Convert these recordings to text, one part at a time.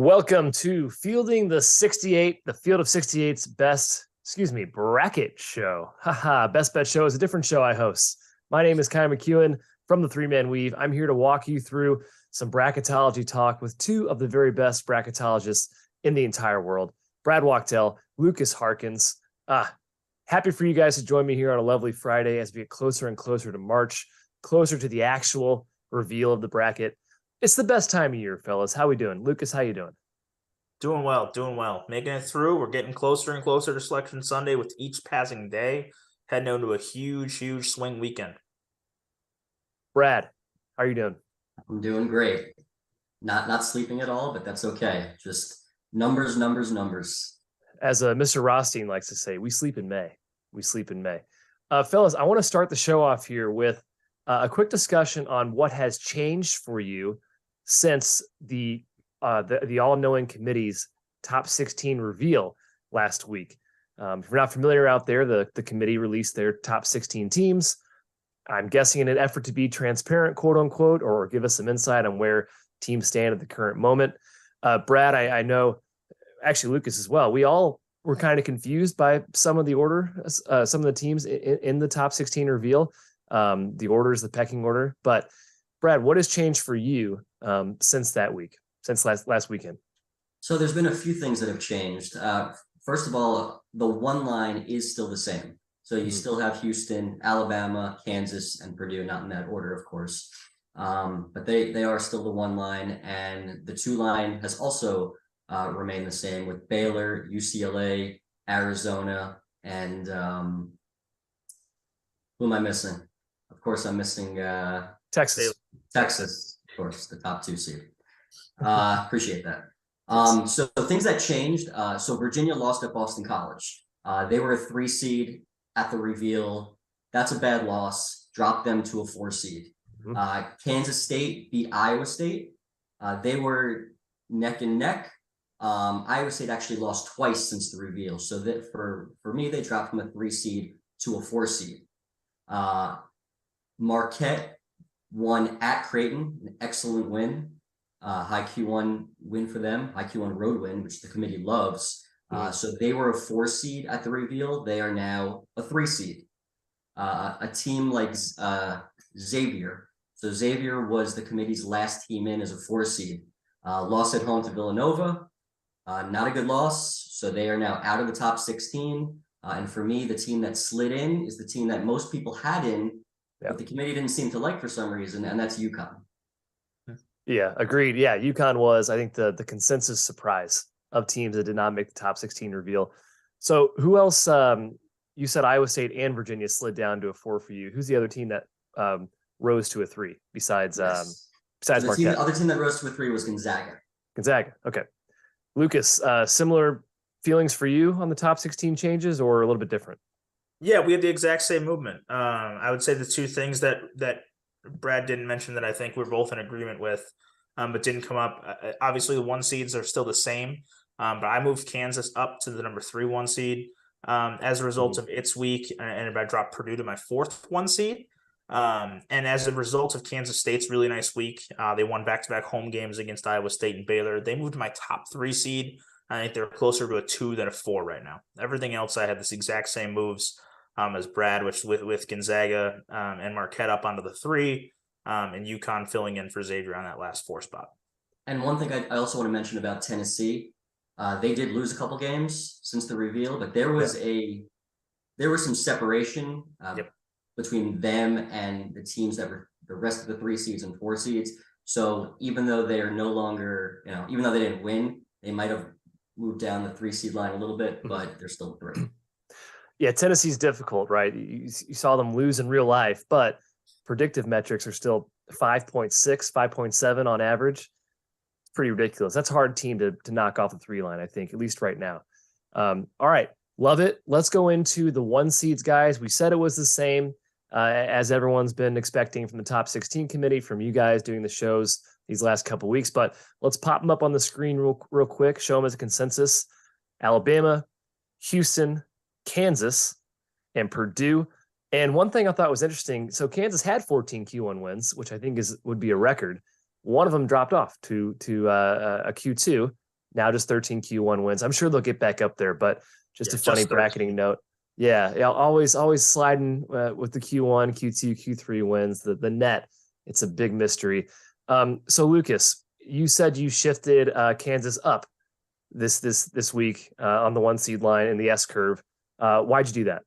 Welcome to Fielding the 68, the Field of 68's bracket show. Haha, Best Bet Show is a different show I host. My name is McKeon from the Three Man Weave. I'm here to walk you through some bracketology talk with two of the very best bracketologists in the entire world, Brad Wachtel, Lukas Harkins. Happy for you guys to join me here on a lovely Friday as we get closer and closer to March, closer to the actual reveal of the bracket. It's the best time of year, fellas. How we doing? Lukas, how you doing? Doing well. Making it through. We're getting closer and closer to Selection Sunday with each passing day, heading into a huge swing weekend. Brad, how are you doing? I'm doing great. Not sleeping at all, but that's okay. Just numbers. As Mr. Rothstein likes to say, we sleep in May. Fellas, I want to start the show off here with a quick discussion on what has changed for you since the all-knowing committee's top 16 reveal last week. If you're not familiar out there, the committee released their top 16 teams. I'm guessing in an effort to be transparent, quote unquote, or give us some insight on where teams stand at the current moment. Brad, I know, actually Lukas as well, we all were kind of confused by some of the order, some of the teams in the top 16 reveal, the orders, the pecking order. But Brad, what has changed for you since that week, since last weekend? So there's been a few things that have changed. First of all, the one line is still the same. So you still have Houston, Alabama, Kansas, and Purdue, not in that order, of course. But they are still the one line, and the two line has also remained the same with Baylor, UCLA, Arizona, and who am I missing? Of course, I'm missing Texas, of course, the top 2 seed. Appreciate that. So things that changed. So Virginia lost at Boston College. They were a 3 seed at the reveal. That's a bad loss. Dropped them to a 4 seed. Kansas State beat Iowa State. They were neck and neck. Iowa State actually lost twice since the reveal. So that for me, they dropped from a 3 seed to a 4 seed. Marquette won at Creighton, an excellent win. High Q1 win for them, high Q1 road win, which the committee loves. So they were a 4 seed at the reveal. They are now a 3 seed. A team like Xavier. So Xavier was the committee's last team in as a 4 seed. Lost at home to Villanova. Not a good loss. So they are now out of the top 16. And for me, the team that slid in is the team that most people had in, but the committee didn't seem to like for some reason, and that's UConn. Yeah, agreed. Yeah, UConn was, I think, the consensus surprise of teams that did not make the top 16 reveal. So who else? You said Iowa State and Virginia slid down to a 4 for you. Who's the other team that rose to a 3 besides Marquette? The other team that rose to a 3 was Gonzaga. Okay. Lukas, similar feelings for you on the top 16 changes, or a little bit different? Yeah, we had the exact same movement. I would say the two things that Brad didn't mention that I think we're both in agreement with, but didn't come up. Obviously, the 1 seeds are still the same, but I moved Kansas up to the number 3 1 seed as a result of its week, and I dropped Purdue to my 4th 1 seed. And as a result of Kansas State's really nice week, they won back-to-back home games against Iowa State and Baylor. They moved to my top 3 seed. I think they're closer to a 2 than a 4 right now. Everything else, I had this exact same moves as Brad, which with Gonzaga and Marquette up onto the 3, and UConn filling in for Xavier on that last 4 spot. And one thing I also want to mention about Tennessee, they did lose a couple games since the reveal, but there was some separation between them and the teams that were the rest of the 3 seeds and 4 seeds. So even though they are no longer, even though they didn't win, they might have moved down the 3 seed line a little bit, but they're still 3. Yeah, Tennessee's difficult, right? You saw them lose in real life, but predictive metrics are still 5.6, 5.7 on average. It's pretty ridiculous. That's a hard team to knock off the 3 line, I think, at least right now. All right, love it. Let's go into the 1 seeds, guys. We said it was the same as everyone's been expecting from the top 16 committee, from you guys doing the shows these last couple of weeks. But let's pop them up on the screen real quick, show them as a consensus. Alabama, Houston, Kansas, and Purdue. And one thing I thought was interesting, so Kansas had 14 Q1 wins, which I think would be a record. One of them dropped off to a Q2. now just 13 Q1 wins. I'm sure they'll get back up there, but just a funny just bracketing note. Yeah, always sliding with the Q1, Q2, Q3 wins. The net, it's a big mystery. So Lucas, you said you shifted Kansas up this week on the 1 seed line in the S curve. Why'd you do that?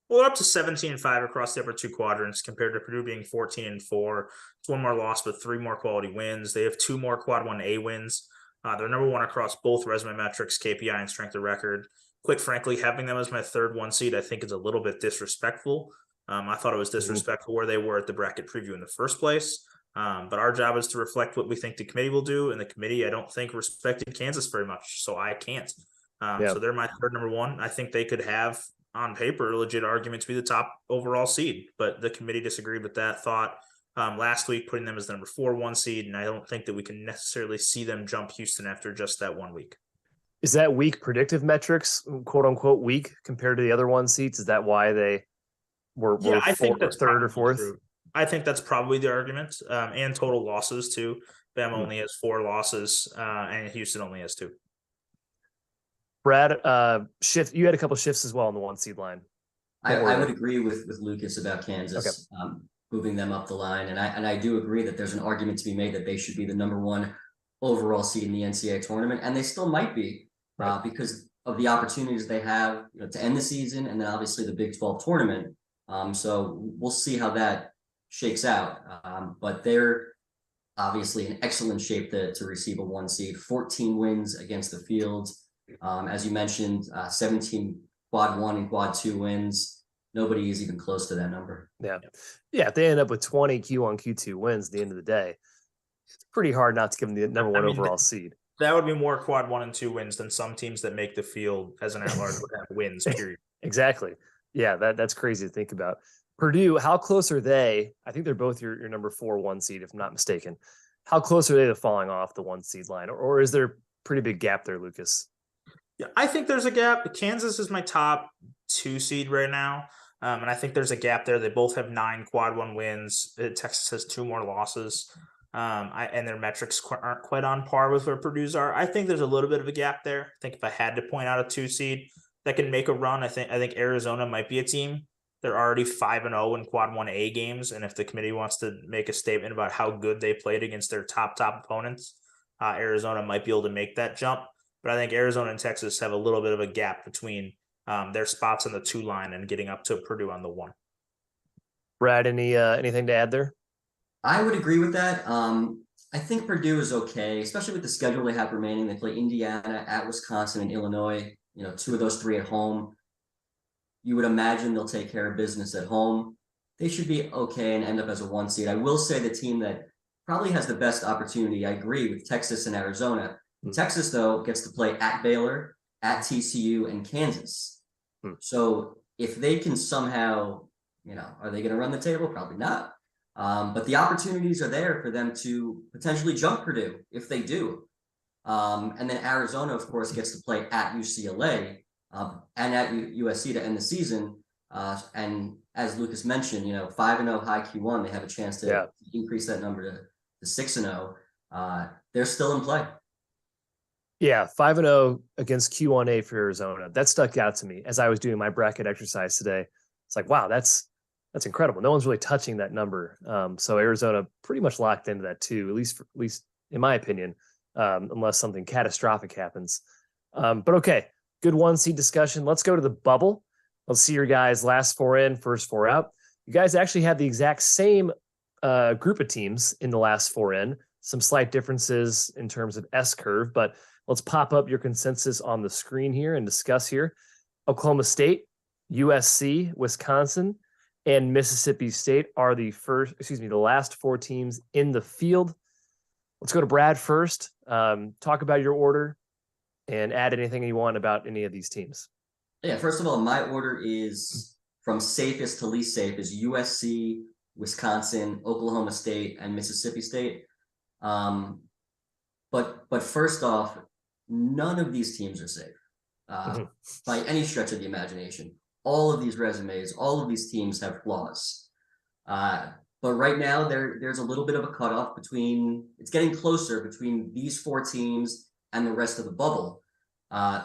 Well, they're up to 17-5 across the upper 2 quadrants compared to Purdue being 14-4. It's 1 more loss, but 3 more quality wins. They have 2 more quad 1A wins. They're number 1 across both resume metrics, KPI, and strength of record. Quite frankly, having them as my third 1 seed, I think is a little bit disrespectful. I thought it was disrespectful where they were at the bracket preview in the first place. But our job is to reflect what we think the committee will do. And the committee, I don't think, respected Kansas very much. So I can't. So they're my third number 1. I think they could have, on paper, a legit argument to be the top overall seed. But the committee disagreed with that thought last week, putting them as the number 4 1 seed. And I don't think that we can necessarily see them jump Houston after just that 1 week. Is that weak predictive metrics, quote unquote, weak compared to the other 1 seeds? Is that why they were I think that's third or fourth? True. I think that's probably the argument, and total losses too. Bama only has 4 losses, and Houston only has 2. Brad, shift. You had a couple shifts as well on the 1 seed line. I would agree with Lucas about Kansas, moving them up the line, and I do agree that there's an argument to be made that they should be the number 1 overall seed in the NCAA tournament, and they still might be because of the opportunities they have, to end the season, and then obviously the Big 12 tournament. So we'll see how that shakes out, but they're obviously in excellent shape to receive a 1 seed. 14 wins against the field. As you mentioned, 17 quad 1 and quad 2 wins. Nobody is even close to that number. Yeah. If they end up with 20 Q1, Q2 wins at the end of the day, it's pretty hard not to give them the number 1 overall seed. That would be more quad 1 and 2 wins than some teams that make the field as an at-large would have wins, period. Exactly. Yeah, that's crazy to think about. Purdue, how close are they? I think they're both your number 4 1 seed, if I'm not mistaken. How close are they to falling off the 1 seed line? Or is there a pretty big gap there, Lucas? Yeah, I think there's a gap. Kansas is my top 2 seed right now. And I think there's a gap there. They both have 9 quad 1 wins. Texas has 2 more losses. And their metrics aren't quite on par with where Purdue's are. I think there's a little bit of a gap there. I think if I had to point out a 2 seed that can make a run, I think Arizona might be a team. They're already 5-0 in quad 1A games. And if the committee wants to make a statement about how good they played against their top opponents, Arizona might be able to make that jump. But I think Arizona and Texas have a little bit of a gap between their spots on the 2 line and getting up to Purdue on the 1. Brad, anything to add there? I would agree with that. I think Purdue is okay, especially with the schedule they have remaining. They play Indiana, at Wisconsin, and Illinois. 2 of those 3 at home. You would imagine they'll take care of business at home. They should be okay and end up as a 1 seed. I will say the team that probably has the best opportunity, I agree, with Texas and Arizona. Texas, though, gets to play at Baylor, at TCU, and Kansas. So if they can somehow, are they going to run the table? Probably not. But the opportunities are there for them to potentially jump Purdue if they do. And then Arizona, of course, gets to play at UCLA and at USC to end the season. And as Lucas mentioned, 5-0 high Q1, they have a chance to increase that number to 6-0. They're still in play. Yeah, 5-0 against Q1A for Arizona. That stuck out to me as I was doing my bracket exercise today. It's like, wow, that's incredible. No one's really touching that number. So Arizona pretty much locked into that too, at least in my opinion, unless something catastrophic happens. But okay, good 1 seed discussion. Let's go to the bubble. Let's see your guys' last 4 in, first 4 out. You guys actually have the exact same group of teams in the last 4 in. Some slight differences in terms of S curve, but let's pop up your consensus on the screen here and discuss here. Oklahoma State, USC, Wisconsin, and Mississippi State are the last 4 teams in the field. Let's go to Brad first. Talk about your order and add anything you want about any of these teams. Yeah, first of all, my order is from safest to least safe is USC, Wisconsin, Oklahoma State, and Mississippi State. But first off, none of these teams are safe by any stretch of the imagination. All of these resumes, all of these teams have flaws. But right now, there's a little bit of a cutoff it's getting closer between these 4 teams and the rest of the bubble.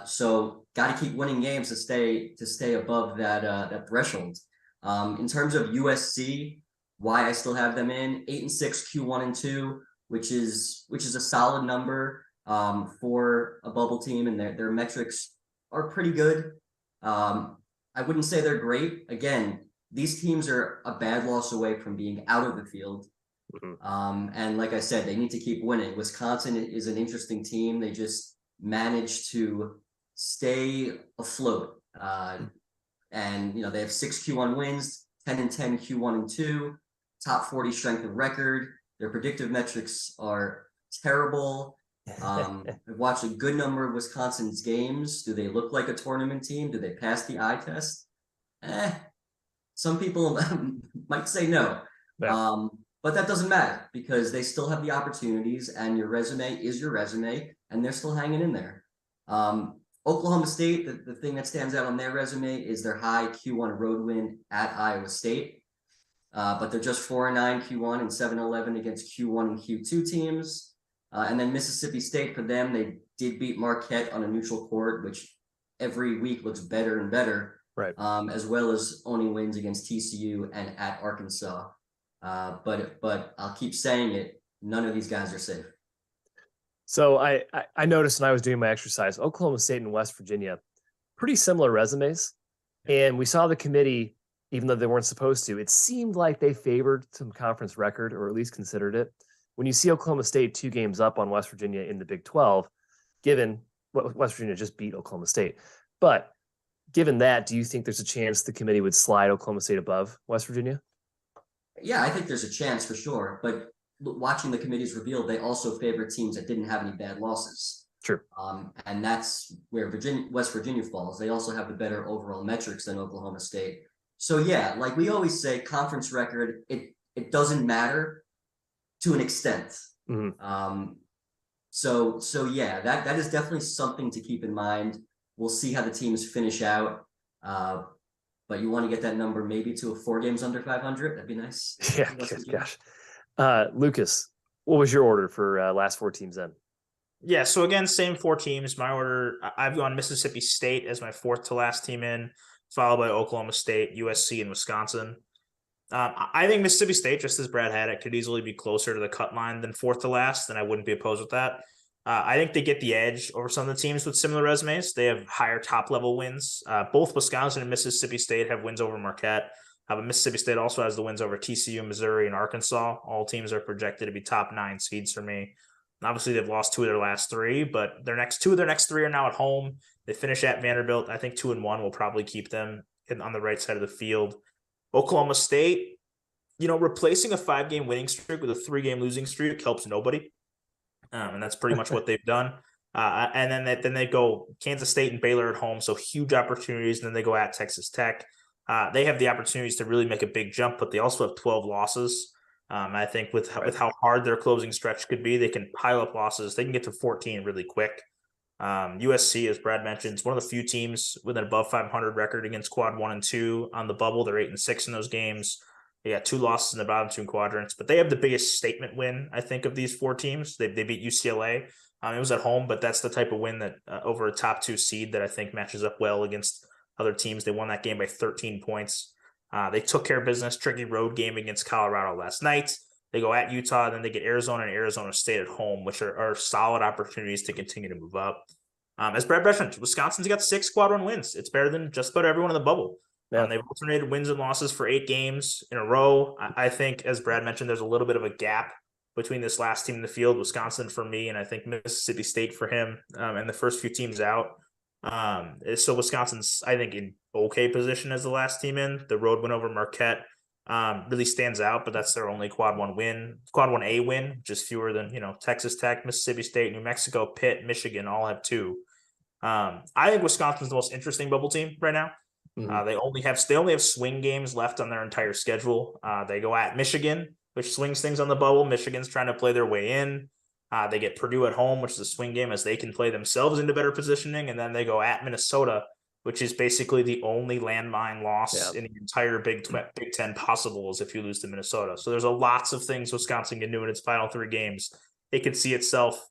So got to keep winning games to stay above that threshold. In terms of USC, why I still have them in 8-6 Q1 and 2, which is a solid number for a bubble team, and their metrics are pretty good. I wouldn't say they're great. Again, these teams are a bad loss away from being out of the field. And like I said, they need to keep winning. Wisconsin is an interesting team. They just managed to stay afloat. And they have 6 Q1 wins, 10-10 Q1 and 2, top 40 strength of record. Their predictive metrics are terrible. I've watched a good number of Wisconsin's games. Do they look like a tournament team? Do they pass the eye test? Some people might say no. Yeah. But that doesn't matter because they still have the opportunities, and your resume is your resume, and they're still hanging in there. Oklahoma State, the thing that stands out on their resume is their high Q1 road win at Iowa State. But they're just 4-9 Q1 and 7-11 against Q1 and Q2 teams. And then Mississippi State, for them, they did beat Marquette on a neutral court, which every week looks better and better. Right. As well as owning wins against TCU and at Arkansas. But I'll keep saying it, none of these guys are safe. So I noticed when I was doing my exercise, Oklahoma State and West Virginia, pretty similar resumes. And we saw the committee, even though they weren't supposed to, it seemed like they favored some conference record, or at least considered it. When you see Oklahoma State 2 games up on West Virginia in the Big 12, given what West Virginia just beat Oklahoma State. But given that, do you think there's a chance the committee would slide Oklahoma State above West Virginia? Yeah, I think there's a chance for sure. But watching the committees reveal, they also favored teams that didn't have any bad losses. True. And that's where West Virginia falls. They also have the better overall metrics than Oklahoma State. So yeah, like we always say, conference record, it doesn't matter to an extent. So yeah, that is definitely something to keep in mind. We'll see how the teams finish out. But you want to get that number maybe to 4 games under 500. That'd be nice. Yeah, gosh. Lucas, what was your order for last 4 teams then? Yeah, so again, same 4 teams. My order, I've gone Mississippi State as my 4th to last team in, followed by Oklahoma State, USC, and Wisconsin. I think Mississippi State, just as Brad had it, could easily be closer to the cut line than 4th to last, and I wouldn't be opposed with that. I think they get the edge over some of the teams with similar resumes. They have higher top-level wins. Both Wisconsin and Mississippi State have wins over Marquette. But Mississippi State also has the wins over TCU, Missouri, and Arkansas. All teams are projected to be top 9 seeds for me. And obviously, they've lost 2 of their last 3, but two of their next 3 are now at home. They finish at Vanderbilt. I think 2-1 will probably keep them on the right side of the field. Oklahoma State, replacing a 5-game winning streak with a 3-game losing streak helps nobody. And that's pretty much what they've done. And then they go Kansas State and Baylor at home, so huge opportunities. And then they go at Texas Tech. They have the opportunities to really make a big jump, but they also have 12 losses. I think with how hard their closing stretch could be, they can pile up losses. They can get to 14 really quick. USC, as Brad mentioned, is one of the few teams with an above 500 record against quad 1 and 2 on the bubble. They're 8-6 in those games. They got 2 losses in the bottom 2 quadrants, but they have the biggest statement win, I think, of these 4 teams. They beat UCLA. It was at home, but that's the type of win that over a top 2 seed that I think matches up well against other teams. They won that game by 13 points. They took care of business, tricky road game against Colorado last night. They go at Utah, and then they get Arizona and Arizona State at home, which are solid opportunities to continue to move up. As Brad mentioned, Wisconsin's got 6 quad 1 wins. It's better than just about everyone in the bubble. Yeah. They've alternated wins and losses for 8 games in a row. I think, as Brad mentioned, there's a little bit of a gap between this last team in the field, Wisconsin for me, and I think Mississippi State for him, and the first few teams out. So Wisconsin's, I think, in okay position as the last team in. The road win over Marquette really stands out, but that's their only quad 1 win, quad 1A win, which is fewer than, Texas Tech, Mississippi State, New Mexico, Pitt, Michigan all have 2. I think Wisconsin's the most interesting bubble team right now. They only have swing games left on their entire schedule. They go at Michigan, which swings things on the bubble. Michigan's trying to play their way in. They get Purdue at home, which is a swing game as they can play themselves into better positioning. And then they go at Minnesota, which is basically the only landmine loss in the entire Big Ten possible is if you lose to Minnesota. So there's lots of things Wisconsin can do in its final 3 games. It could see itself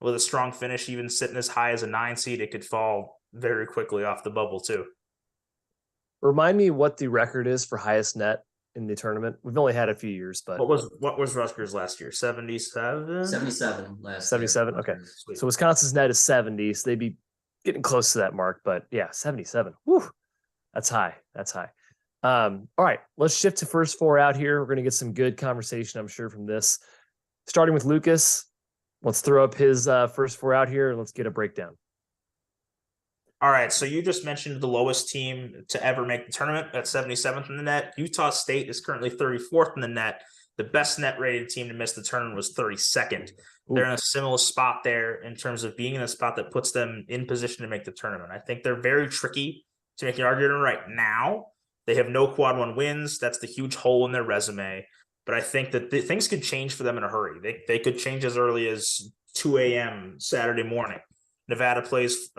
with a strong finish, even sitting as high as a 9 seed, it could fall very quickly off the bubble too. Remind me what the record is for highest net in the tournament. We've only had a few years, but what was Rutgers last year? 77? 77 last 77. year. Okay. Sweet. So Wisconsin's net is 70. So they'd be getting close to that mark, but yeah, 77. Whew. That's high. That's high. All right, let's shift to first four out here. We're going to get some good conversation, I'm sure, from this. Starting with Lucas, let's throw up his first four out here and let's get a breakdown. All right, so you just mentioned the lowest team to ever make the tournament at 77th in the net. Utah State is currently 34th in the net. The best net rated team to miss the tournament was 32nd. Ooh. They're in a similar spot there in terms of being in a spot that puts them in position to make the tournament. I think they're very tricky to make an argument right now. They have no quad one wins. That's the huge hole in their resume. But I think that things could change for them in a hurry. They could change as early as 2 a.m. Saturday morning. Nevada plays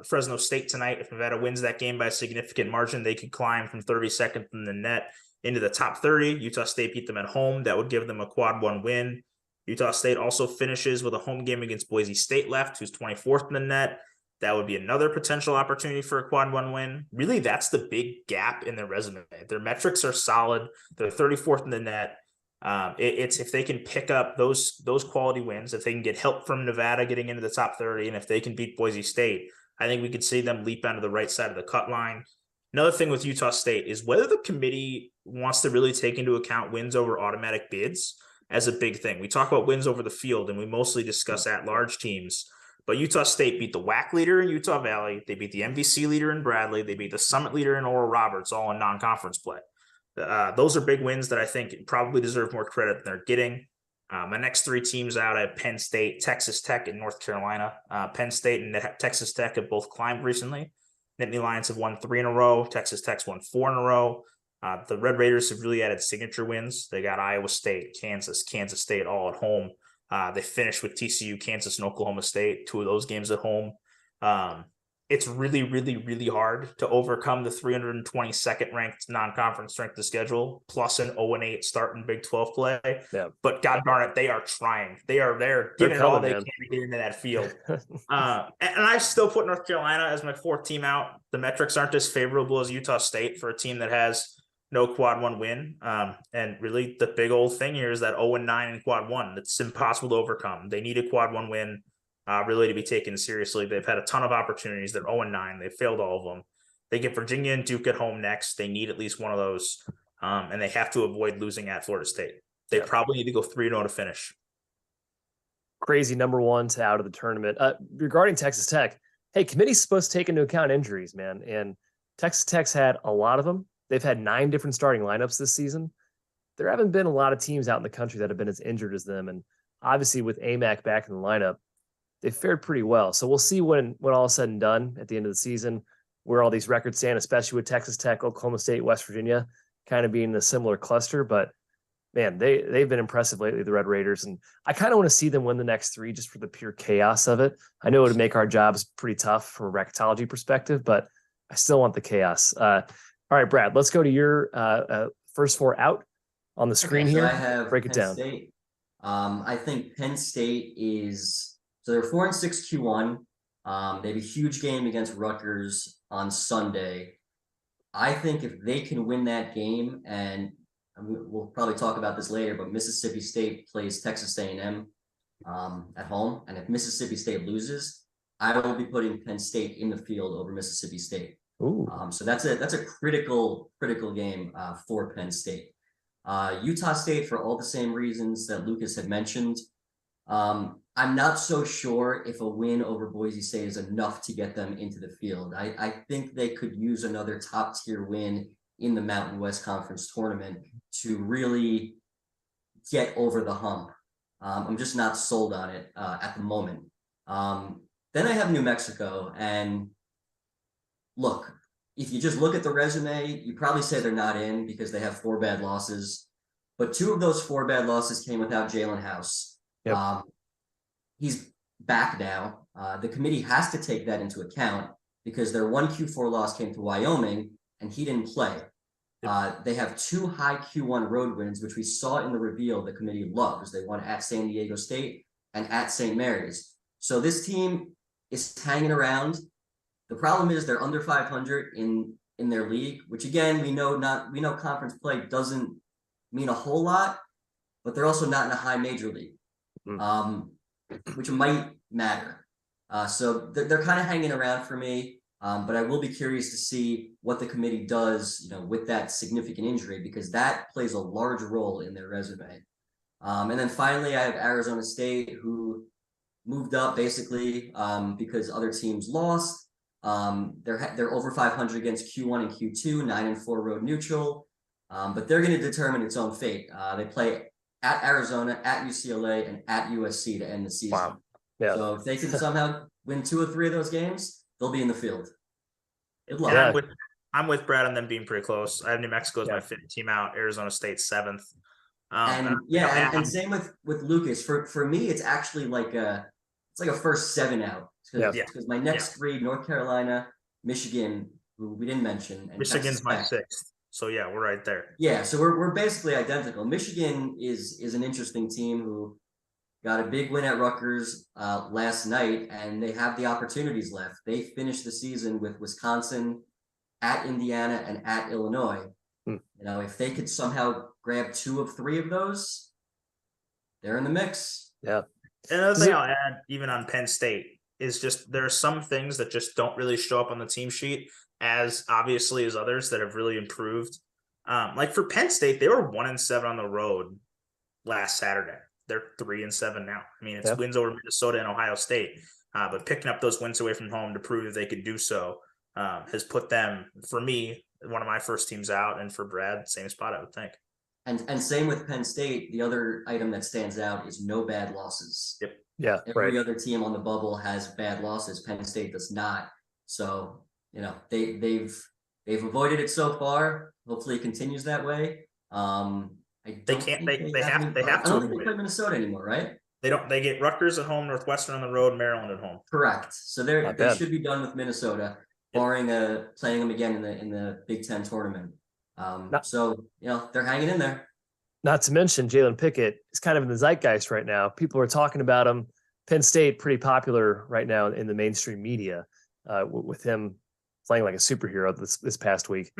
Fresno State tonight. If Nevada wins that game by a significant margin, they could climb from 32nd in the net into the top 30. Utah State beat them at home. That would give them a quad one win. Utah State also finishes with a home game against Boise State left, who's 24th in the net. That would be another potential opportunity for a quad one win. Really, that's the big gap in their resume. Their metrics are solid. They're 34th in the net. It's if they can pick up those quality wins, if they can get help from Nevada getting into the top 30, and if they can beat Boise State, I think we could see them leap onto the right side of the cut line. Another thing with Utah State is whether the committee wants to really take into account wins over automatic bids as a big thing. We talk about wins over the field, and we mostly discuss at-large teams. But Utah State beat the WAC leader in Utah Valley. They beat the MVC leader in Bradley. They beat the Summit leader in Oral Roberts, all in non-conference play. Those are big wins that I think probably deserve more credit than they're getting. My next three teams out, I have Penn State, Texas Tech, and North Carolina. Penn State and Texas Tech have both climbed recently. Nittany Lions have won 3 in a row. Texas Tech's won 4 in a row. The Red Raiders have really added signature wins. They got Iowa State, Kansas State all at home. They finished with TCU, Kansas, and Oklahoma State, 2 of those games at home. It's really, really, really hard to overcome the 322nd ranked non-conference strength of schedule, plus an 0-8 start in Big 12 play. Yeah. But God darn it, they are trying. They're giving it all they can to get into that field. And I still put North Carolina as my 4th team out. The metrics aren't as favorable as Utah State for a team that has no quad one win. And really the big old thing here is that 0-9 in quad one. That's impossible to overcome. They need a quad one win. Really to be taken seriously. They've had a ton of opportunities. They're 0-9. They've failed all of them. They get Virginia and Duke at home next. They need at least one of those. And they have to avoid losing at Florida State. They probably need to go 3-0 to finish. Crazy number one to out of the tournament. Regarding Texas Tech, hey, committee's supposed to take into account injuries, man. And Texas Tech's had a lot of them. They've had 9 different starting lineups this season. There haven't been a lot of teams out in the country that have been as injured as them. And obviously with AMAC back in the lineup, they fared pretty well. So we'll see when all is said and done at the end of the season, where all these records stand, especially with Texas Tech, Oklahoma State, West Virginia, kind of being in a similar cluster. But man, they've been impressive lately, the Red Raiders. And I kind of want to see them win the next 3 just for the pure chaos of it. I know it would make our jobs pretty tough from a bracketology perspective, but I still want the chaos. All right, Brad, let's go to your first 4 out on the screen here. I have break it Penn down. State. I think Penn State is... So they're 4-6 Q1. They have a huge game against Rutgers on Sunday. I think if they can win that game, and we'll probably talk about this later, but Mississippi State plays Texas A&M at home, and if Mississippi State loses, I will be putting Penn State in the field over Mississippi State. So that's a critical game for Penn State. Utah State, for all the same reasons that Lucas had mentioned. I'm not so sure if a win over Boise State is enough to get them into the field. I think they could use another top tier win in the Mountain West Conference tournament to really get over the hump. I'm just not sold on it at the moment. Then I have New Mexico, and look, if you just look at the resume, you probably say they're not in because they have 4 bad losses, but 2 of those 4 bad losses came without Jalen House. Yep. He's back now. The committee has to take that into account because their 1 Q4 loss came to Wyoming and he didn't play. They have 2 high Q1 road wins, which we saw in the reveal the committee loves. They won at San Diego State and at St. Mary's. So this team is hanging around. The problem is they're under 500 in their league, which again, we know conference play doesn't mean a whole lot, but they're also not in a high major league, which might matter. So they're kind of hanging around for me. But I will be curious to see what the committee does, with that significant injury, because that plays a large role in their resume. And then finally, I have Arizona State, who moved up basically because other teams lost. They're over 500 against Q1 and Q2, 9-4 road neutral, but they're going to determine its own fate. They play at Arizona, at UCLA, and at USC to end the season. Wow. Yeah. So if they can somehow win 2 or 3 of those games, they'll be in the field. Good luck. Yeah. I'm with Brad on them being pretty close. I have New Mexico as my 5th team out, Arizona State 7th. And same with Lucas. For me, it's actually like a first 7 out. Because my next 3, North Carolina, Michigan, who we didn't mention, and Michigan's my 6th. So yeah, we're right there. Yeah, so we're basically identical. Michigan is an interesting team who got a big win at Rutgers last night, and they have the opportunities left. They finished the season with Wisconsin, at Indiana, and at Illinois. If they could somehow grab 2 of 3 of those, they're in the mix. Yeah. Another thing I'll add, even on Penn State, is just there are some things that just don't really show up on the team sheet as obviously as others that have really improved. Like for Penn State, they were 1-7 on the road last Saturday. They're 3-7 now. I mean, it's wins over Minnesota and Ohio State, but picking up those wins away from home to prove that they could do so has put them, for me, one of my first teams out, and for Brad, same spot, I would think. And same with Penn State. The other item that stands out is no bad losses. Yep. Yeah. Every other team on the bubble has bad losses. Penn State does not. So, they've avoided it so far. Hopefully it continues that way. They have to. I don't think they play Minnesota anymore, right? They don't. They get Rutgers at home, Northwestern on the road, Maryland at home. Correct. So they should be done with Minnesota, barring playing them again in the Big Ten tournament. So they're hanging in there. Not to mention Jalen Pickett is kind of in the zeitgeist right now. People are talking about him. Penn State pretty popular right now in the mainstream media, with him playing like a superhero this past week.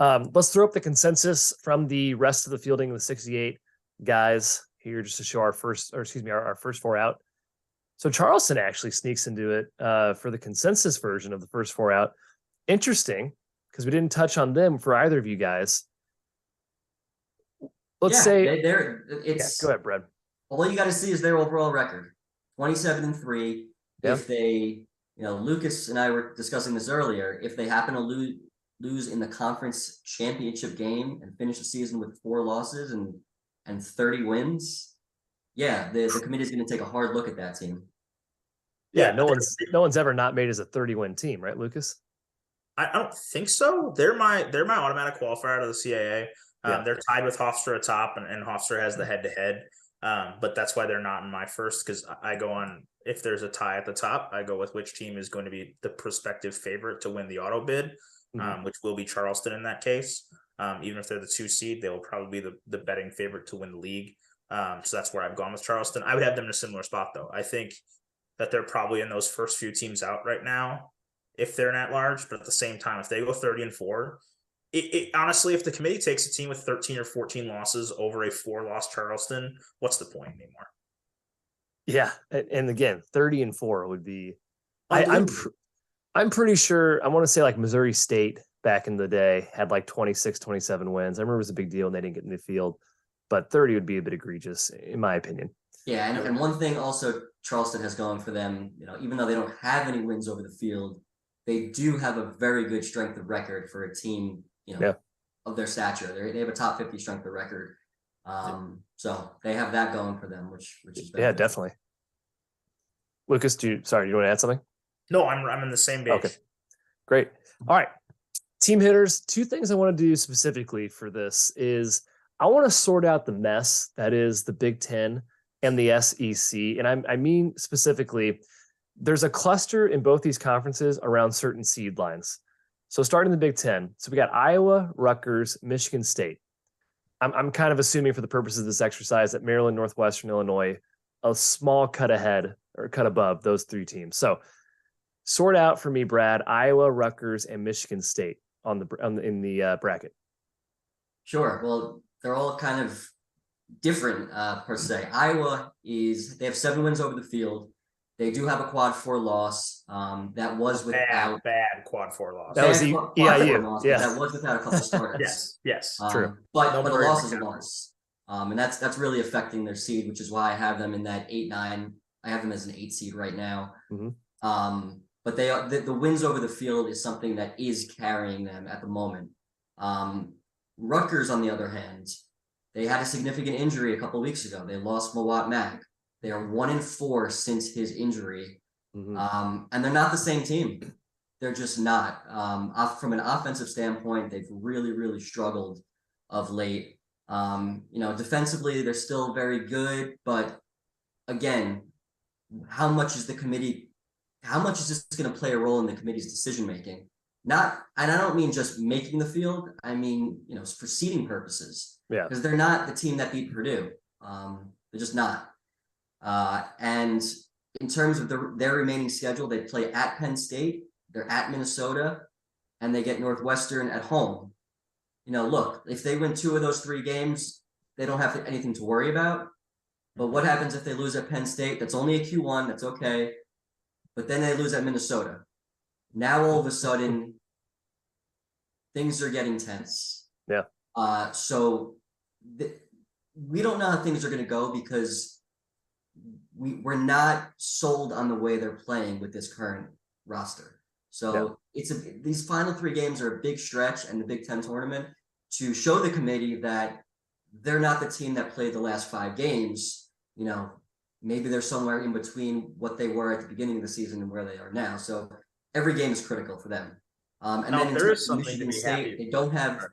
Let's throw up the consensus from the rest of the fielding of the 68 guys here, just to show our first 4 out. So Charleston actually sneaks into it for the consensus version of the first 4 out. Interesting, because we didn't touch on them for either of you guys. Let's say go ahead, Brad. All you got to see is their overall record, 27-3. Yep. If they, Lucas and I were discussing this earlier, if they happen to lose in the conference championship game and finish the season with 4 losses and 30 wins, the committee is going to take a hard look at that team. Yeah, no one's ever not made as a 30-win team, right, Lucas? I don't think so. They're my automatic qualifier out of the CAA. They're tied with Hofstra atop, and Hofstra has the head-to-head. But that's why they're not in my first, because I go on, if there's a tie at the top, I go with which team is going to be the prospective favorite to win the auto bid, which will be Charleston in that case. Even if they're the 2 seed, they will probably be the betting favorite to win the league. So that's where I've gone with Charleston. I would have them in a similar spot, though. I think that they're probably in those first few teams out right now if they're an at-large, but at the same time, if they go 30-4, it honestly, if the committee takes a team with 13 or 14 losses over a 4-loss Charleston, what's the point anymore? Yeah, and again, 30-4 would be. I'm pretty sure. I want to say like Missouri State back in the day had like 26, 27 wins. I remember it was a big deal and they didn't get in the field, but 30 would be a bit egregious in my opinion. Yeah, and one thing also Charleston has going for them, even though they don't have any wins over the field, they do have a very good strength of record for a team, of their stature. They have a top 50 strength of record. So they have that going for them, which is beneficial. Definitely. Lucas, do you want to add something? No, I'm in the same page. Okay, great. All right, team hitters. 2 things I want to do specifically for this is I want to sort out the mess that is the Big Ten and the SEC, and I mean specifically, there's a cluster in both these conferences around certain seed lines. So starting in the Big Ten, so we got Iowa, Rutgers, Michigan State. I'm kind of assuming for the purposes of this exercise that Maryland, Northwestern, Illinois, a small cut ahead or cut above those 3 teams. So sort out for me, Brad, Iowa, Rutgers, and Michigan State in the bracket. Sure. Well, they're all kind of different per se. Iowa they have 7 wins over the field. They do have a quad 4 loss. That was without bad quad 4 loss. That was quad 4 EIU. loss, Yeah, that was without a couple starters. Yes. True. But a loss is a loss. And that's really affecting their seed, which is why I have them in that 8-9. I have them as an 8 seed right now. But they are the wins over the field is something that is carrying them at the moment. Rutgers, on the other hand, they had a significant injury a couple of weeks ago. They lost Mawat Mag. They are 1-4 since his injury. And they're not the same team. They're just not. From an offensive standpoint, they've really, really struggled of late. Defensively, they're still very good, but again, how much is this going to play a role in the committee's decision making? And I don't mean just making the field. I mean, for seeding purposes. Yeah. Because they're not the team that beat Purdue. They're just not. And in terms of their remaining schedule, they play at Penn State, they're at Minnesota, and they get Northwestern at home. Look, if they win 2 of those 3 games, they don't have anything to worry about. But what happens if they lose at Penn State? That's only a Q1, that's okay. But then they lose at Minnesota. Now all of a sudden, things are getting tense. Yeah. So we don't know how things are going to go because we're not sold on the way they're playing with this current roster. So these final 3 games are a big stretch in the Big Ten tournament to show the committee that they're not the team that played the last 5 games. Maybe they're somewhere in between what they were at the beginning of the season and where they are now. So every game is critical for them. And then there is something Michigan to be State, happy. They don't have.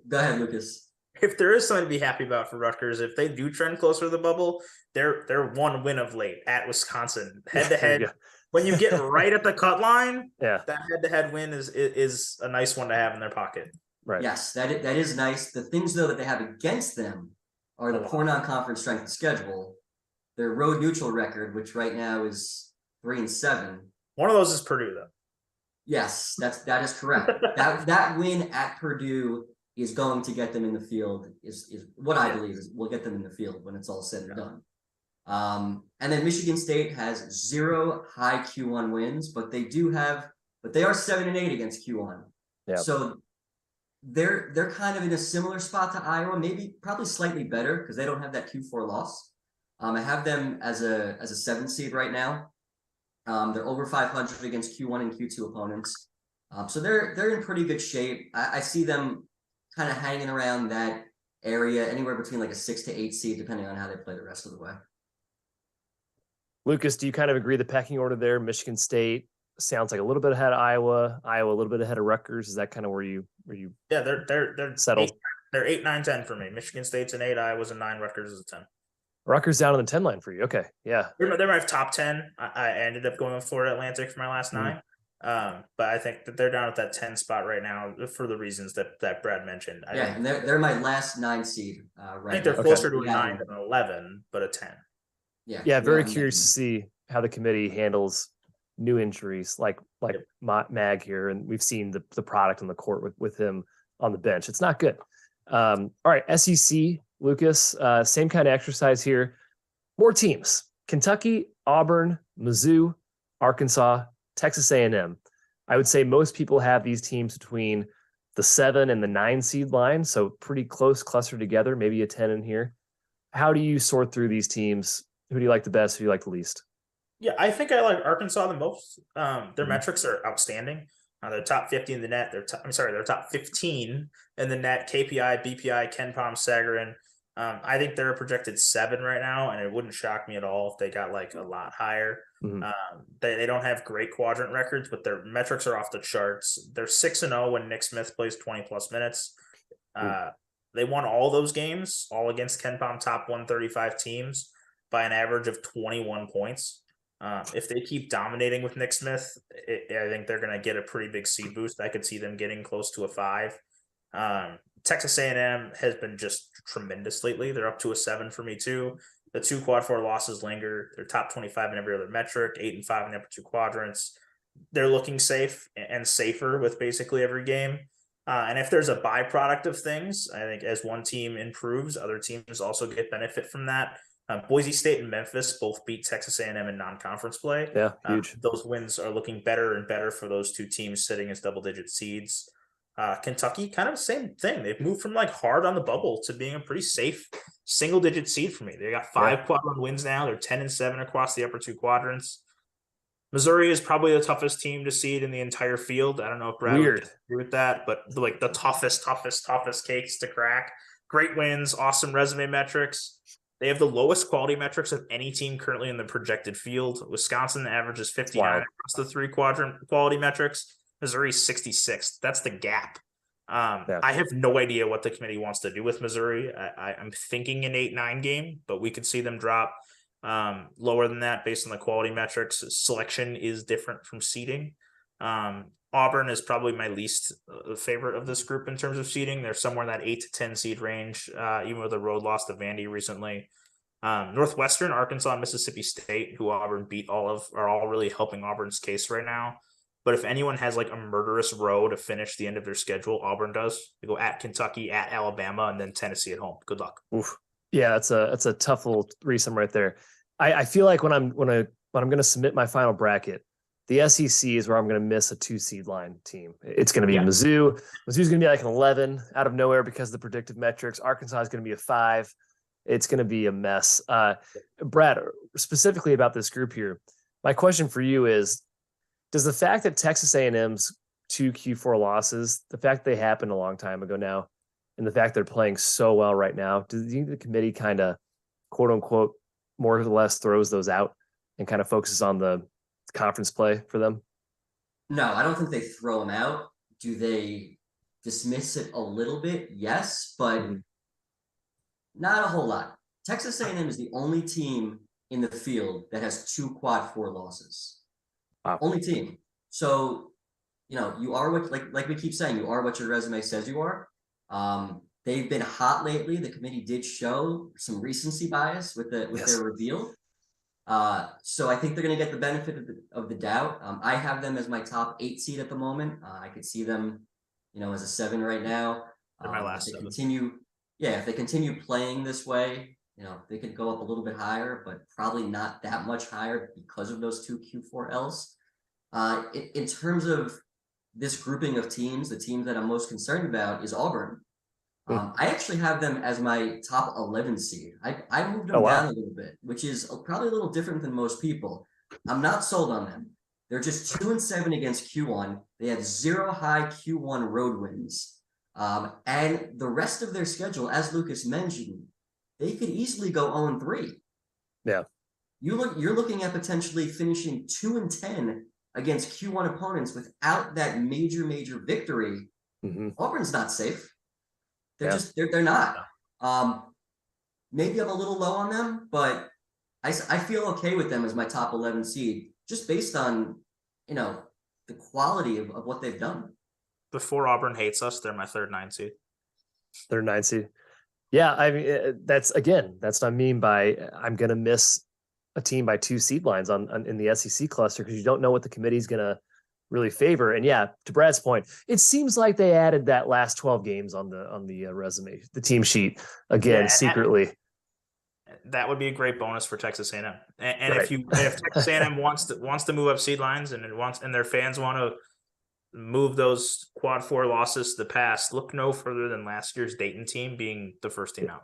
Go ahead, Lucas. If there is something to be happy about for Rutgers, if they do trend closer to the bubble, they're 1 win of late at Wisconsin, head to head. When you get right at the cut line, that head-to-head win is a nice one to have in their pocket. Right. Yes, that is nice. The things though that they have against them are the poor non-conference strength of schedule, their road neutral record, which right now is 3-7. One of those is Purdue, though. Yes, that is correct. that win at Purdue is going to get them in the field. Is what I believe will get them in the field when it's all said and done. And then Michigan State has 0 high Q1 wins, but they are 7-8 against Q1. Yeah. So they're kind of in a similar spot to Iowa, probably slightly better because they don't have that Q4 loss. I have them as a 7 seed right now. They're over 500 against Q1 and Q2 opponents. So they're in pretty good shape. I see them kind of hanging around that area, anywhere between like a 6 to 8 seed, depending on how they play the rest of the way. Lucas, do you kind of agree the pecking order there? Michigan State sounds like a little bit ahead of Iowa a little bit ahead of Rutgers. Is that kind of where you Yeah, they're settled? They're 8, 9, 10 for me. Michigan State's an 8, Iowa's a 9, Rutgers is a 10. Rutgers down on the 10 line for you. Okay. Yeah. They're my top 10. I ended up going with Florida Atlantic for my last 9. But I think that they're down at that 10 spot right now for the reasons that Brad mentioned. And they're my last 9 seed right I think they're closer to a 9 than an 11, but a 10. Yeah. Very curious to see how the committee handles new injuries like Mag here. And we've seen the product on the court with him on the bench. It's not good. All right. SEC, Lucas, same kind of exercise here. More teams: Kentucky, Auburn, Mizzou, Arkansas, Texas A&M. I would say most people have these teams between the 7 and the 9 seed line, so pretty close, clustered together, maybe a 10 in here. How do you sort through these teams? Who do you like the best? Who do you like the least? Yeah, I think I like Arkansas the most. Their metrics are outstanding. They're top 50 in the net. They're top 15 in the net. KPI, BPI, Ken Palm, Sagarin. I think they're a projected 7 right now, and it wouldn't shock me at all if they got like a lot higher. They don't have great quadrant records, but their metrics are off the charts. They're 6-0 when Nick Smith plays 20 plus minutes. They won all those games, all against Ken Palm top 135 teams by an average of 21 points. If they keep dominating with Nick Smith, I think they're going to get a pretty big seed boost. I could see them getting close to a 5. Texas A&M has been just tremendous lately. They're up to a 7 for me too. The 2 quad 4 losses linger. They're top 25 in every other metric, 8 and 5 in the upper 2 quadrants. They're looking safe and safer with basically every game. And if there's a byproduct of things, I think as one team improves, other teams also get benefit from that. Boise State and Memphis both beat Texas A&M in non-conference play. Yeah, huge. Those wins are looking better and better for those 2 teams sitting as double-digit seeds. Kentucky, kind of the same thing. They've moved from like hard on the bubble to being a pretty safe single-digit seed for me. They got 5 quad 1 wins now. They're 10 and 7 across the upper 2 quadrants. Missouri is probably the toughest team to seed in the entire field. I don't know if Brad would agree with that, but like the toughest cakes to crack. Great wins, awesome resume metrics. They have the lowest quality metrics of any team currently in the projected field. Wisconsin averages 59 across the 3 quadrant quality metrics. Missouri 66. That's the gap. I have no idea what the committee wants to do with Missouri. I'm thinking an 8-9 game, but we could see them drop lower than that based on the quality metrics. Selection is different from seeding. Auburn is probably my least favorite of this group in terms of seeding. They're somewhere in that 8 to 10 seed range, even with a road loss to Vandy recently. Northwestern, Arkansas, and Mississippi State, who Auburn beat are all really helping Auburn's case right now. But if anyone has like a murderous row to finish the end of their schedule, Auburn does. They go at Kentucky, at Alabama, and then Tennessee at home. Good luck. Oof. Yeah, that's a tough little threesome right there. I feel like when I'm going to submit my final bracket, the SEC is where I'm going to miss a 2 seed line team. It's going to be Mizzou. Mizzou's going to be like an 11 out of nowhere because of the predictive metrics. Arkansas is going to be a 5. It's going to be a mess. Brad, specifically about this group here, my question for you is, does the fact that Texas A&M's 2 Q4 losses, the fact they happened a long time ago now, and the fact they're playing so well right now, do you think the committee kind of, quote unquote, more or less throws those out and kind of focuses on the conference play for them? No, I don't think they throw them out. Do they dismiss it a little bit? Yes, but not a whole lot. Texas A&M is the only team in the field that has 2 quad 4 losses. Wow. Only team. So, you are what, like we keep saying, you are what your resume says you are. They've been hot lately. The committee did show some recency bias with their reveal. So I think they're going to get the benefit of the doubt. I have them as my top 8 seed at the moment. I could see them, as a 7 right now. They're my last if they continue playing this way, they could go up a little bit higher, but probably not that much higher because of those 2 Q4Ls. In terms of this grouping of teams, the team that I'm most concerned about is Auburn. I actually have them as my top 11 seed. I moved them down a little bit, which is probably a little different than most people. I'm not sold on them. They're just 2 and 7 against Q1. They have 0 high Q1 road wins. And the rest of their schedule, as Lucas mentioned, they could easily go 0 and 3. Yeah. You're looking at potentially finishing 2 and 10 against Q1 opponents without that major victory. Auburn's not safe. They're not. Maybe I'm a little low on them, but I feel okay with them as my top 11 seed, just based on, the quality of what they've done. Before Auburn hates us, they're my 3rd 9 seed. 3rd 9 seed. Yeah, I mean, that's what I mean by I'm going to miss a team by 2 seed lines in the SEC cluster because you don't know what the committee's going to really favor. And yeah, to Brad's point, it seems like they added that last 12 games on the resume, the team sheet again, secretly. That would be a great bonus for Texas A&M. And if Texas A&M wants to move up seed lines and their fans want to move those quad 4 losses to the past, look no further than last year's Dayton team being the first team out.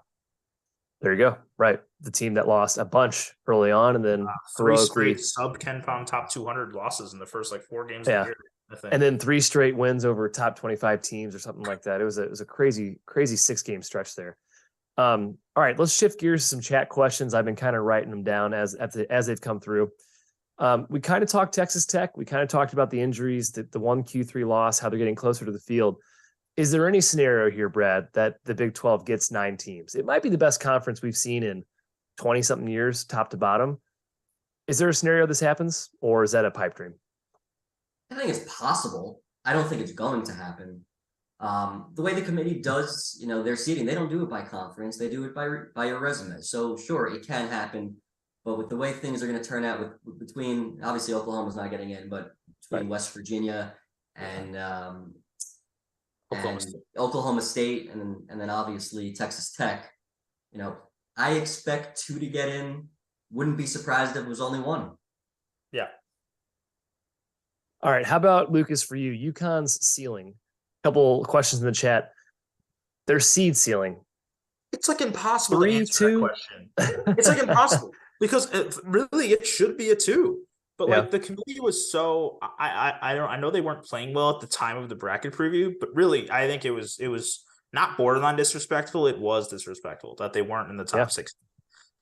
There you go. Right. The team that lost a bunch early on and then 3 straight sub Ken Palm top 200 losses in the first 4 games of the year. I think. And then 3 straight wins over top 25 teams or something like that. It was a crazy 6-game stretch there. All right, let's shift gears to some chat questions. I've been kind of writing them down as they've come through. We kind of talked Texas Tech. We kind of talked about the injuries, the 1 Q3 loss, how they're getting closer to the field. Is there any scenario here, Brad, that the Big 12 gets 9 teams? It might be the best conference we've seen in 20-something years, top to bottom. Is there a scenario this happens, or is that a pipe dream? I think it's possible. I don't think it's going to happen. The way the committee does, their seating, they don't do it by conference. They do it by your resume. So sure, it can happen, but with the way things are going to turn out between, obviously Oklahoma's not getting in, but between West Virginia and Oklahoma State, and then obviously Texas Tech, I expect 2 to get in. Wouldn't be surprised if it was only 1. Yeah. All right. How about Lucas for you? UConn's ceiling. Couple questions in the chat. Their seed ceiling. It's like impossible to answer that question. It's like impossible because it should be a 2. But like the committee was so I know they weren't playing well at the time of the bracket preview, but really I think it was not borderline disrespectful. It was disrespectful that they weren't in the top 6.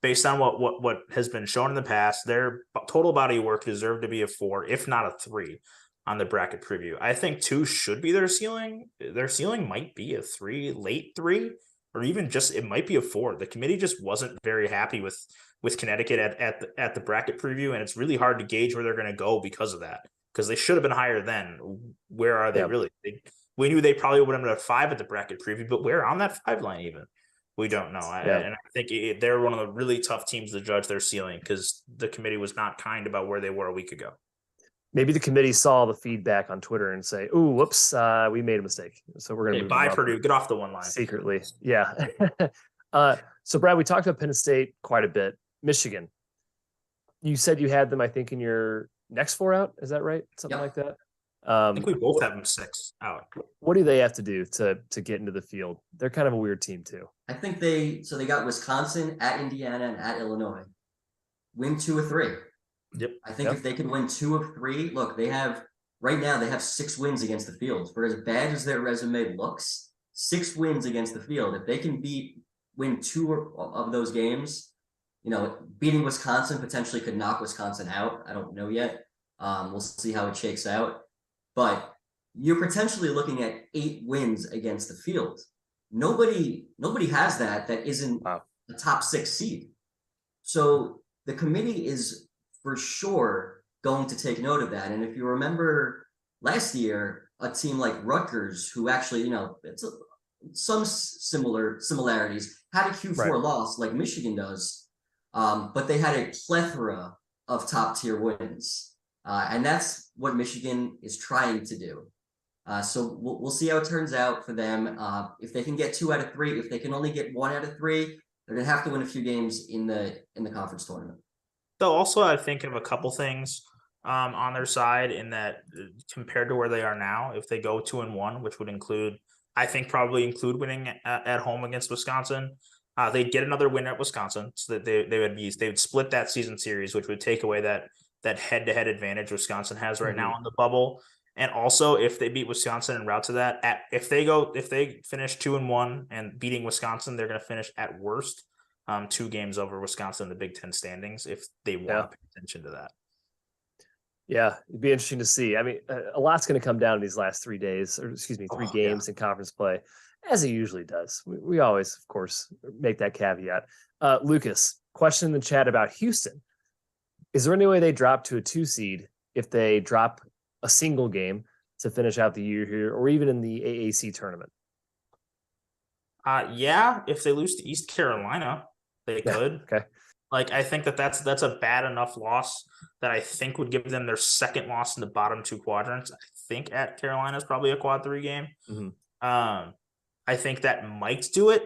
Based on what has been shown in the past, their total body of work deserved to be a 4, if not a 3, on the bracket preview. I think 2 should be their ceiling. Their ceiling might be a 3, late 3, or even just it might be a 4. The committee just wasn't very happy with Connecticut at the bracket preview, and it's really hard to gauge where they're going to go because of that. Because they should have been higher then. Where are they really? We knew they probably would have been at 5 at the bracket preview, but where on that 5 line even? We don't know. And I think they're one of the really tough teams to judge their ceiling because the committee was not kind about where they were a week ago. Maybe the committee saw the feedback on Twitter and say, "Ooh, whoops, we made a mistake." So we're going to buy Purdue, get off the 1 line secretly. Yeah. So Brad, we talked about Penn State quite a bit. Michigan. You said you had them, I think, in your next 4 out. Is that right? Something like that. I think we both have them 6 out. What do they have to do to get into the field? They're kind of a weird team too. I think they got Wisconsin, at Indiana, and at Illinois. Win 2 or 3. Yep. I think if they could win 2 of 3, look, right now they have 6 wins against the field. For as bad as their resume looks, 6 wins against the field. If they can win 2 of those games, beating Wisconsin potentially could knock Wisconsin out. I don't know yet. We'll see how it shakes out. But you're potentially looking at 8 wins against the field. Nobody has that isn't a top 6 seed. So the committee is for sure going to take note of that. And if you remember last year, a team like Rutgers, who actually, it's some similarities, had a Q4 loss like Michigan does, but they had a plethora of top tier wins. And that's what Michigan is trying to do. So we'll see how it turns out for them. If they can get 2 out of 3, if they can only get 1 out of 3, they're going to have to win a few games in the conference tournament. They'll also, I think, have a couple things on their side in that compared to where they are now, if they go 2-1, which would include, I think, probably include winning at home against Wisconsin. They'd get another win at Wisconsin, so that they would split that season series, which would take away that head-to-head advantage Wisconsin has right now in the bubble. And also, if they beat Wisconsin and route to that, if they finish 2-1 and beating Wisconsin, they're going to finish at worst 2 games over Wisconsin in the Big Ten standings if they want to pay attention to that. Yeah, it'd be interesting to see. I mean, a lot's going to come down in these last 3 days, or 3 games in conference play, as it usually does. We always, of course, make that caveat. Lucas, question in the chat about Houston. Is there any way they drop to a 2 seed if they drop a single game to finish out the year here, or even in the AAC tournament? Yeah, if they lose to East Carolina, they could. Okay. Like, I think that's a bad enough loss that I think would give them their second loss in the bottom 2 quadrants. I think at Carolina is probably a quad 3 game. Mm-hmm. I think that might do it.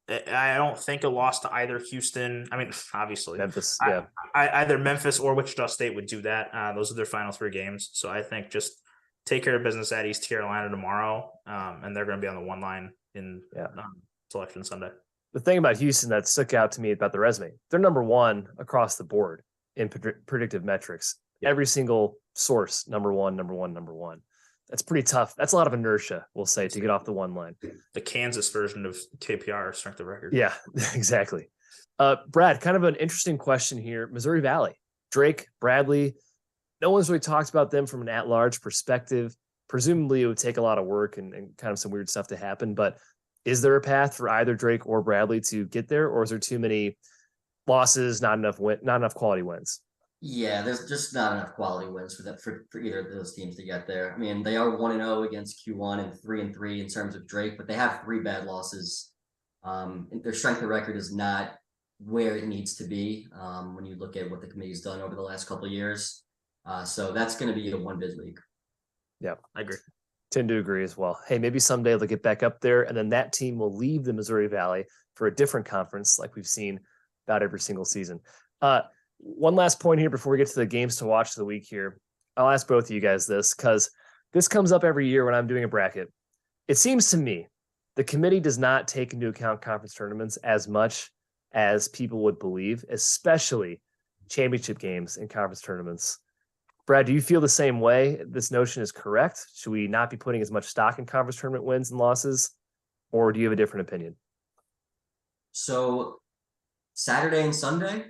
I don't think a loss to either Houston. I mean, obviously Memphis. Either Memphis or Wichita State would do that. Those are their final 3 games. So I think just take care of business at East Carolina tomorrow, and they're going to be on the 1 line in Selection Sunday. The thing about Houston that stuck out to me about the resume, they're number 1 across the board in predictive metrics. Yeah. Every single source, number one. That's pretty tough. That's a lot of inertia, we'll say, to get off the 1 line. The Kansas version of KPR, strength of record. Yeah, exactly. Brad, kind of an interesting question here. Missouri Valley, Drake, Bradley, no one's really talked about them from an at-large perspective. Presumably it would take a lot of work and kind of some weird stuff to happen, but is there a path for either Drake or Bradley to get there, or is there too many losses, not enough quality wins? Yeah, there's just not enough quality wins for that for either of those teams to get there. I mean, they are 1-0 against Q1 and 3-3 in terms of Drake, but they have 3 bad losses. Their strength of record is not where it needs to be when you look at what the committee's done over the last couple of years. So that's going to be a one bid league. Yeah, I agree. Tend to agree as well. Hey, maybe someday they'll get back up there, and then that team will leave the Missouri Valley for a different conference, like we've seen about every single season. One last point here before we get to the games to watch of the week here. I'll ask both of you guys this because this comes up every year when I'm doing a bracket. It seems to me the committee does not take into account conference tournaments as much as people would believe, especially championship games and conference tournaments. Brad, do you feel the same way? This notion is correct? Should we not be putting as much stock in conference tournament wins and losses? Or do you have a different opinion? So Saturday and Sunday?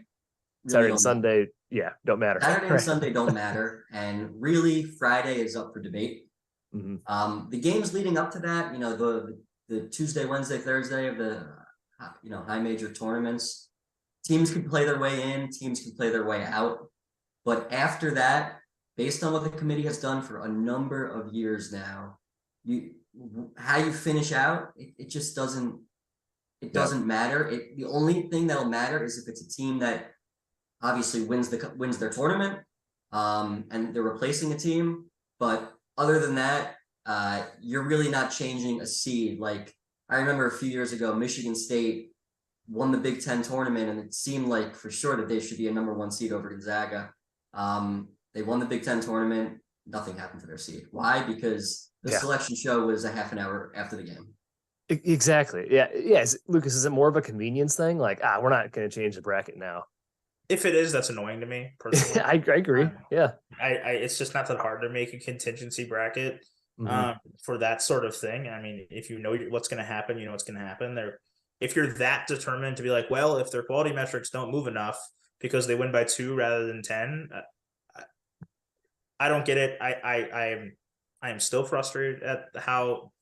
Saturday and Sunday, yeah, don't matter. Saturday and Sunday don't matter. And really, Friday is up for debate. Mm-hmm. The games leading up to that, the Tuesday, Wednesday, Thursday of the high major tournaments, teams can play their way in, teams can play their way out. But after that, based on what the committee has done for a number of years now, how you finish out, it just doesn't matter. The only thing that'll matter is if it's a team that obviously wins their tournament, and they're replacing a team. But other than that, you're really not changing a seed. Like I remember a few years ago, Michigan State won the Big Ten tournament, and it seemed like for sure that they should be a number 1 seed over Gonzaga. They won the Big Ten tournament. Nothing happened to their seed. Why? Because the selection show was a half an hour after the game. Exactly. Yeah. Yes. Lucas, is it more of a convenience thing? Like, we're not going to change the bracket now. If it is, that's annoying to me personally. I agree. Yeah. It's just not that hard to make a contingency bracket for that sort of thing. I mean, if you know what's going to happen, you know what's going to happen. If you're that determined to be like, well, if their quality metrics don't move enough because they win by 2 rather than 10, I don't get it. I am still frustrated at how,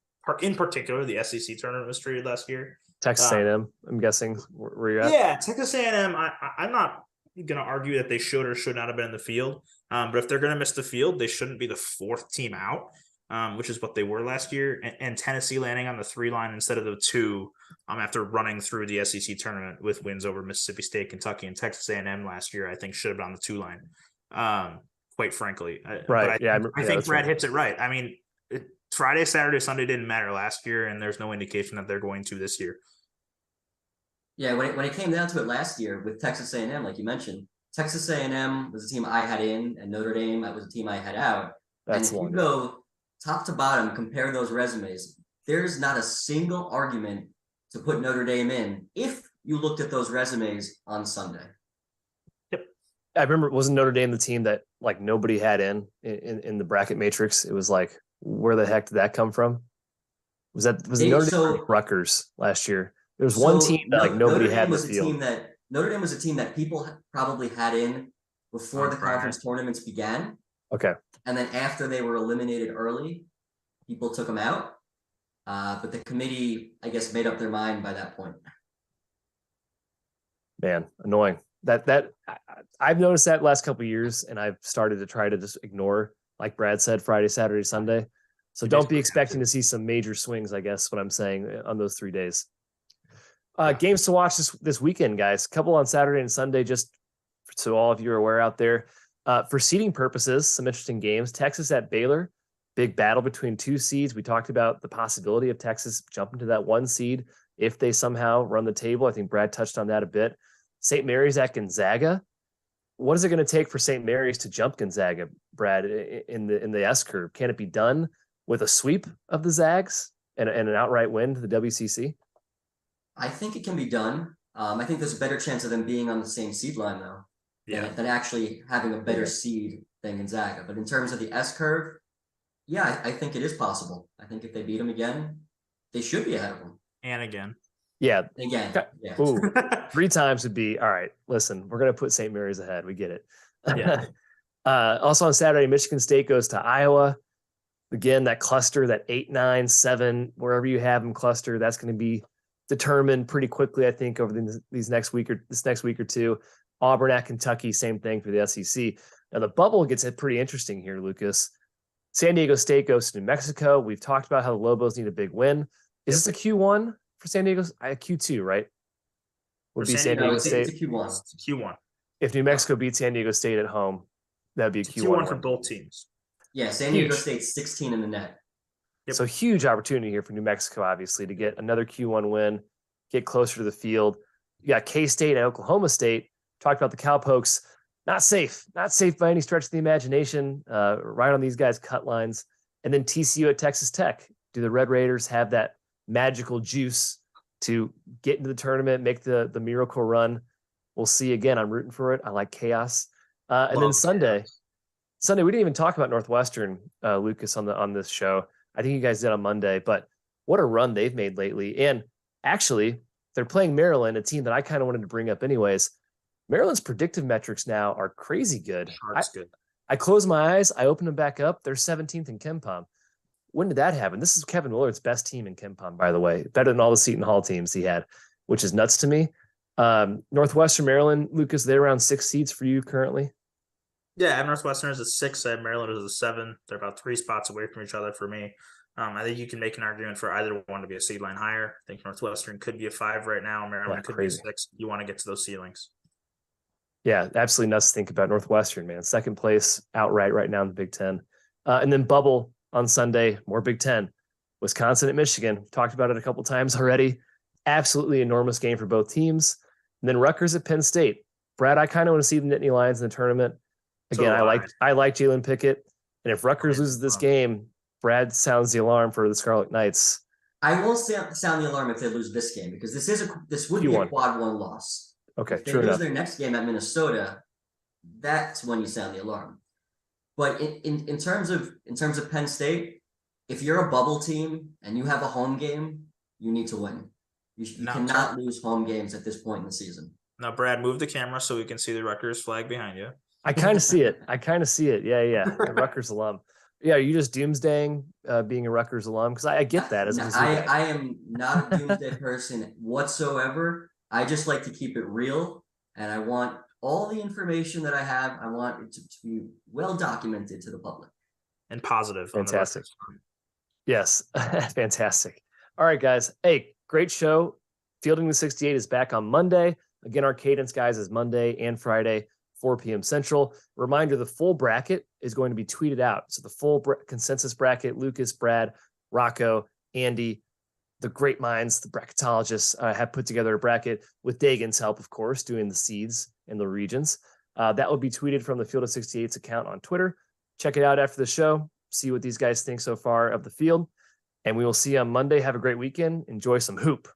in particular, the SEC tournament was treated last year. Texas A&M, I'm guessing, where you're at. Yeah, Texas A&M. I'm not going to argue that they should or should not have been in the field. But if they're going to miss the field, they shouldn't be the 4th team out, which is what they were last year. And Tennessee landing on the 3 line instead of the 2 after running through the SEC tournament with wins over Mississippi State, Kentucky, and Texas A&M last year, I think should have been on the 2 line, quite frankly. Right. I think Brad hits it right. I mean, Friday, Saturday, Sunday didn't matter last year, and there's no indication that they're going to this year. Yeah, when it came down to it last year with Texas A&M, like you mentioned, Texas A&M was a team I had in, and Notre Dame was a team I had out. And if you go top to bottom, compare those resumes, there's not a single argument to put Notre Dame in if you looked at those resumes on Sunday. Yep. I remember, wasn't Notre Dame the team that like nobody had in the bracket matrix? It was like, where the heck did that come from? Was Notre Dame Rutgers last year? There was one team that like nobody had in the field. Notre Dame was a team that people probably had in before the conference tournaments began. Okay. And then after they were eliminated early, people took them out. But the committee, I guess, made up their mind by that point. Man, annoying. That I've noticed that last couple of years, and I've started to try to just ignore, like Brad said, Friday, Saturday, Sunday. So don't be expecting to see some major swings, I guess, what I'm saying, on those 3 days. Games to watch this weekend, guys. Couple on Saturday and Sunday, just so all of you are aware out there. For seeding purposes, some interesting games. Texas at Baylor, big battle between 2 seeds. We talked about the possibility of Texas jumping to that 1 seed if they somehow run the table. I think Brad touched on that a bit. St. Mary's at Gonzaga. What is it going to take for St. Mary's to jump Gonzaga, Brad, in the S curve? Can it be done with a sweep of the Zags and an outright win to the WCC? I think it can be done. I think there's a better chance of them being on the same seed line, though, than actually having a better seed than Gonzaga. But in terms of the S curve, yeah, I think it is possible. I think if they beat them again, they should be ahead of them. And again. Yeah. Again. Yeah. Ooh, 3 times would be, all right, listen, we're going to put St. Mary's ahead. We get it. Yeah. Also on Saturday, Michigan State goes to Iowa. Again, that cluster, that 8, 9, 7, wherever you have them cluster, that's going to be determined pretty quickly, I think, over this next week or 2. Auburn at Kentucky, same thing for the SEC. Now the bubble gets pretty interesting here, Lucas. San Diego State goes to New Mexico. We've talked about how the Lobos need a big win. Is this a Q1 for San Diego? Q2, right? Would be San Diego State. It's a Q1. It's a Q1. If New Mexico beats San Diego State at home, that'd be a Q1 for both teams. Yeah, San Diego State's 16 in the net. Yep. So huge opportunity here for New Mexico, obviously, to get another Q1 win, get closer to the field. You got K-State and Oklahoma State. Talked about the Cowpokes. Not safe by any stretch of the imagination. Right on these guys' cut lines. And then TCU at Texas Tech. Do the Red Raiders have that magical juice to get into the tournament, make the miracle run? We'll see. Again, I'm rooting for it. I like chaos. And then Sunday, we didn't even talk about Northwestern, Lucas, on this show. I think you guys did on Monday, but what a run they've made lately. And actually, they're playing Maryland, a team that I kind of wanted to bring up anyways. Maryland's predictive metrics now are crazy good. I close my eyes, I open them back up. They're 17th in KenPom. When did that happen? This is Kevin Willard's best team in KenPom, by the way. Better than all the Seton Hall teams he had, which is nuts to me. Northwestern Maryland, Lucas, they're around 6 seeds for you currently. Yeah, I have Northwestern as a 6. I have Maryland as a 7. They're about 3 spots away from each other for me. I think you can make an argument for either one to be a seed line higher. I think Northwestern could be a 5 right now. Maryland could be a 6. You want to get to those ceilings. Yeah, absolutely nuts to think about Northwestern, man. 2nd place outright right now in the Big Ten. And then bubble on Sunday, more Big Ten. Wisconsin at Michigan. Talked about it a couple times already. Absolutely enormous game for both teams. And then Rutgers at Penn State. Brad, I kind of want to see the Nittany Lions in the tournament. Again, I like Jalen Pickett. And if Rutgers loses this game, Brad sounds the alarm for the Scarlet Knights. I won't sound the alarm if they lose this game, because this would be a quad 1 loss. Okay, if they true lose enough. their next game at Minnesota, that's when you sound the alarm. But in terms of Penn State, if you're a bubble team and you have a home game, you need to win. You cannot lose home games at this point in the season. Now, Brad, move the camera so we can see the Rutgers flag behind you. I kind of see it. Yeah. A Rutgers alum. Yeah, are you just doomsdaying being a Rutgers alum? Because I get that. I am not a doomsday person whatsoever. I just like to keep it real, and I want all the information that I have. I want it to be well documented to the public. And positive. Fantastic. Yes, fantastic. All right, guys. Hey, great show. Fielding the 68 is back on Monday. Again, our cadence, guys, is Monday and Friday, 4 p.m. Central. Reminder, the full bracket is going to be tweeted out. So the full consensus bracket, Lucas, Brad, Rocco, Andy, the great minds, the bracketologists have put together a bracket with Dagan's help, of course, doing the seeds and the regions. That will be tweeted from the Field of 68's account on Twitter. Check it out after the show. See what these guys think so far of the field. And we will see you on Monday. Have a great weekend. Enjoy some hoop.